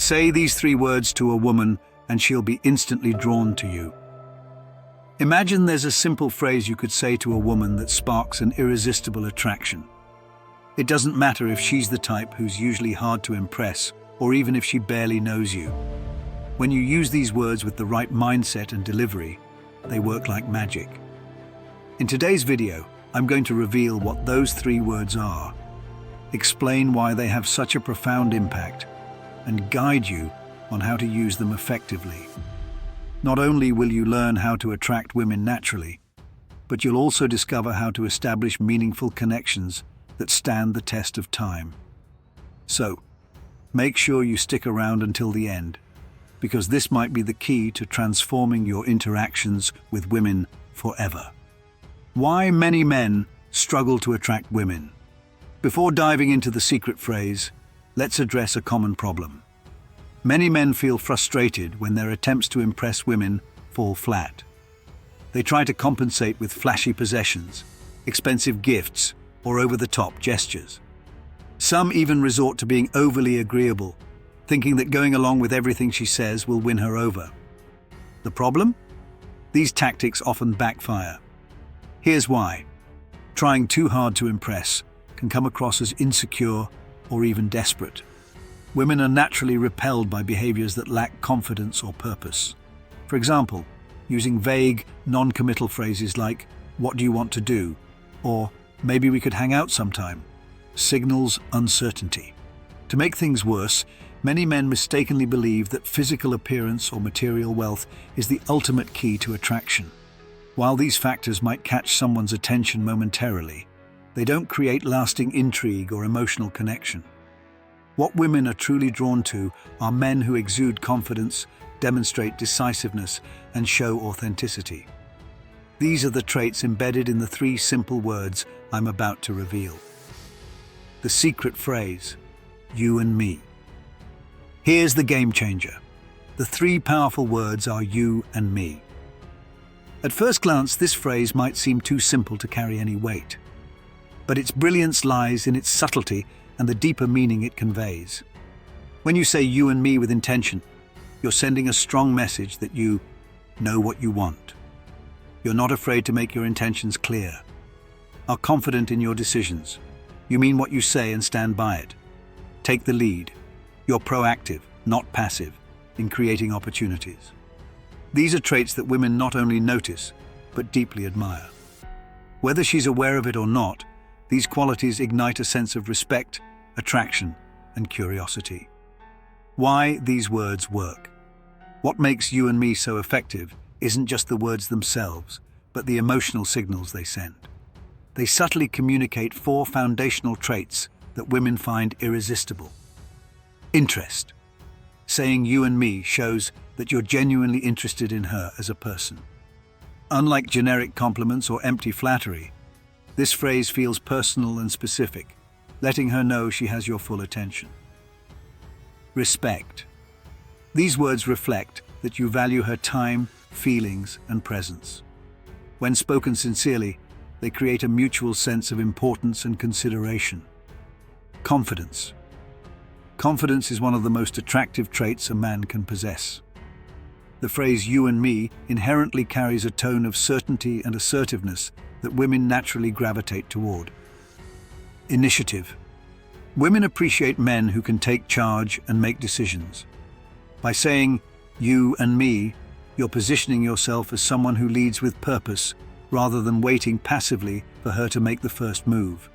Say these three words to a woman and she'll be instantly drawn to you. Imagine there's a simple phrase you could say to a woman that sparks an irresistible attraction. It doesn't matter if she's the type who's usually hard to impress, or even if she barely knows you. When you use these words with the right mindset and delivery, they work like magic. In today's video, I'm going to reveal what those three words are, explain why they have such a profound impact, and guide you on how to use them effectively. Not only will you learn how to attract women naturally, but you'll also discover how to establish meaningful connections that stand the test of time. So, make sure you stick around until the end, because this might be the key to transforming your interactions with women forever. Why many men struggle to attract women. Before diving into the secret phrase, let's address a common problem. Many men feel frustrated when their attempts to impress women fall flat. They try to compensate with flashy possessions, expensive gifts, or over-the-top gestures. Some even resort to being overly agreeable, thinking that going along with everything she says will win her over. The problem? These tactics often backfire. Here's why. Trying too hard to impress can come across as insecure or even desperate. Women are naturally repelled by behaviors that lack confidence or purpose. For example, using vague, non-committal phrases like, "What do you want to do?" or "Maybe we could hang out sometime," signals uncertainty. To make things worse, many men mistakenly believe that physical appearance or material wealth is the ultimate key to attraction. While these factors might catch someone's attention momentarily, they don't create lasting intrigue or emotional connection. What women are truly drawn to are men who exude confidence, demonstrate decisiveness, and show authenticity. These are the traits embedded in the three simple words I'm about to reveal. The secret phrase, you and me. Here's the game changer. The three powerful words are you and me. At first glance, this phrase might seem too simple to carry any weight. But its brilliance lies in its subtlety and the deeper meaning it conveys. When you say you and me with intention, you're sending a strong message that you know what you want. You're not afraid to make your intentions clear, are confident in your decisions. You mean what you say and stand by it. Take the lead. You're proactive, not passive, in creating opportunities. These are traits that women not only notice, but deeply admire. Whether she's aware of it or not, these qualities ignite a sense of respect, attraction, and curiosity. Why these words work. What makes you and me so effective isn't just the words themselves, but the emotional signals they send. They subtly communicate four foundational traits that women find irresistible. Interest. Saying you and me shows that you're genuinely interested in her as a person. Unlike generic compliments or empty flattery, this phrase feels personal and specific, letting her know she has your full attention. Respect. These words reflect that you value her time, feelings, and presence. When spoken sincerely, they create a mutual sense of importance and consideration. Confidence. Confidence is one of the most attractive traits a man can possess. The phrase you and me inherently carries a tone of certainty and assertiveness that women naturally gravitate toward. Initiative. Women appreciate men who can take charge and make decisions. By saying you and me, you're positioning yourself as someone who leads with purpose rather than waiting passively for her to make the first move.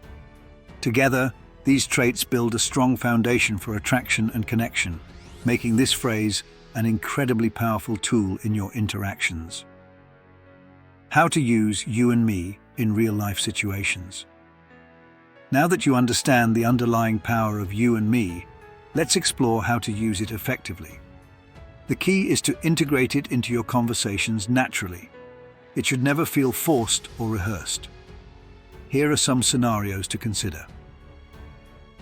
Together, these traits build a strong foundation for attraction and connection, making this phrase an incredibly powerful tool in your interactions. How to use you and me in real-life situations. Now that you understand the underlying power of you and me, let's explore how to use it effectively. The key is to integrate it into your conversations naturally. It should never feel forced or rehearsed. Here are some scenarios to consider.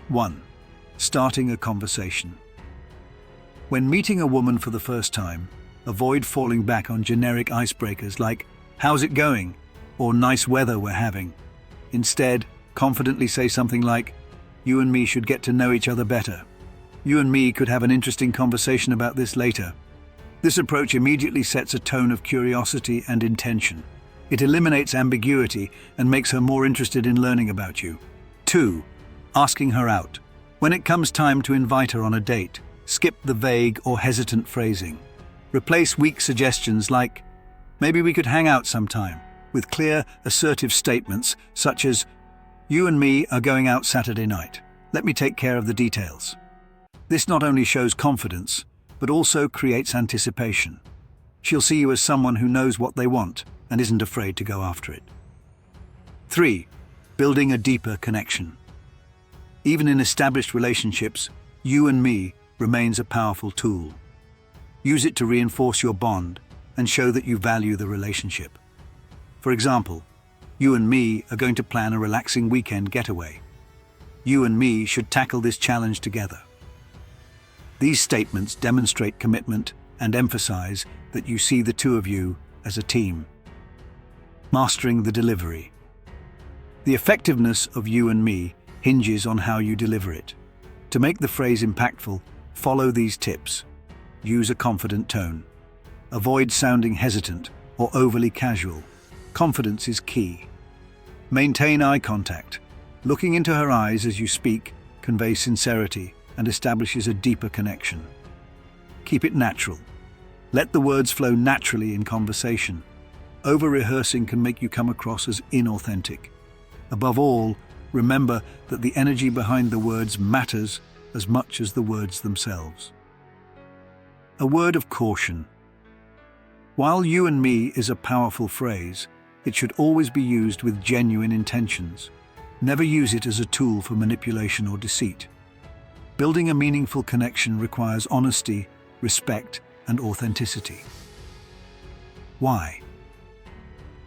1. Starting a conversation. When meeting a woman for the first time, avoid falling back on generic icebreakers like, "How's it going?" or "Nice weather we're having." Instead, confidently say something like, "You and me should get to know each other better." You and me could have an interesting conversation about this later. This approach immediately sets a tone of curiosity and intention. It eliminates ambiguity and makes her more interested in learning about you. 2. Asking her out. When it comes time to invite her on a date, skip the vague or hesitant phrasing. Replace weak suggestions like, "Maybe we could hang out sometime," with clear, assertive statements such as, "You and me are going out Saturday night. Let me take care of the details." This not only shows confidence, but also creates anticipation. She'll see you as someone who knows what they want and isn't afraid to go after it. 3. Building a deeper connection. Even in established relationships, you and me remains a powerful tool. Use it to reinforce your bond and show that you value the relationship. For example, you and me are going to plan a relaxing weekend getaway. You and me should tackle this challenge together. These statements demonstrate commitment and emphasize that you see the two of you as a team. Mastering the delivery. The effectiveness of you and me hinges on how you deliver it. To make the phrase impactful, follow these tips. Use a confident tone. Avoid sounding hesitant or overly casual. Confidence is key. Maintain eye contact. Looking into her eyes as you speak conveys sincerity and establishes a deeper connection. Keep it natural. Let the words flow naturally in conversation. Over-rehearsing can make you come across as inauthentic. Above all, remember that the energy behind the words matters as much as the words themselves. A word of caution. While "you and me" is a powerful phrase, it should always be used with genuine intentions. Never use it as a tool for manipulation or deceit. Building a meaningful connection requires honesty, respect, and authenticity. Why?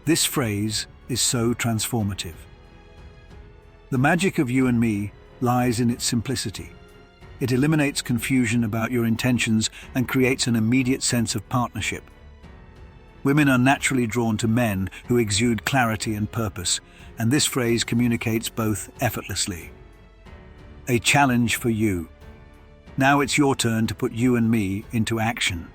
This phrase is so transformative. The magic of you and me lies in its simplicity. It eliminates confusion about your intentions and creates an immediate sense of partnership. Women are naturally drawn to men who exude clarity and purpose, and this phrase communicates both effortlessly. A challenge for you. Now it's your turn to put you and me into action.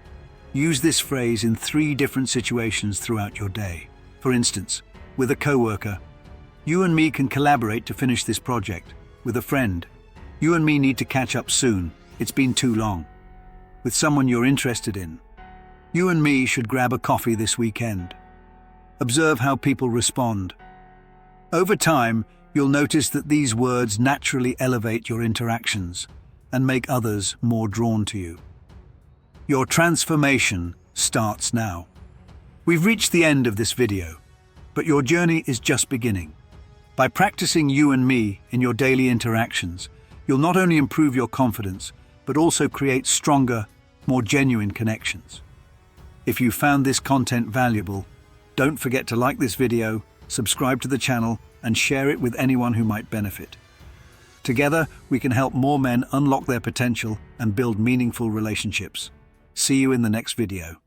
Use this phrase in 3 different situations throughout your day. For instance, with a coworker, "You and me can collaborate to finish this project." With a friend, "You and me need to catch up soon. It's been too long." With someone you're interested in, "You and me should grab a coffee this weekend." Observe how people respond. Over time, you'll notice that these words naturally elevate your interactions and make others more drawn to you. Your transformation starts now. We've reached the end of this video, but your journey is just beginning. By practicing you and me in your daily interactions, you'll not only improve your confidence, but also create stronger, more genuine connections. If you found this content valuable, don't forget to like this video, subscribe to the channel, and share it with anyone who might benefit. Together, we can help more men unlock their potential and build meaningful relationships. See you in the next video.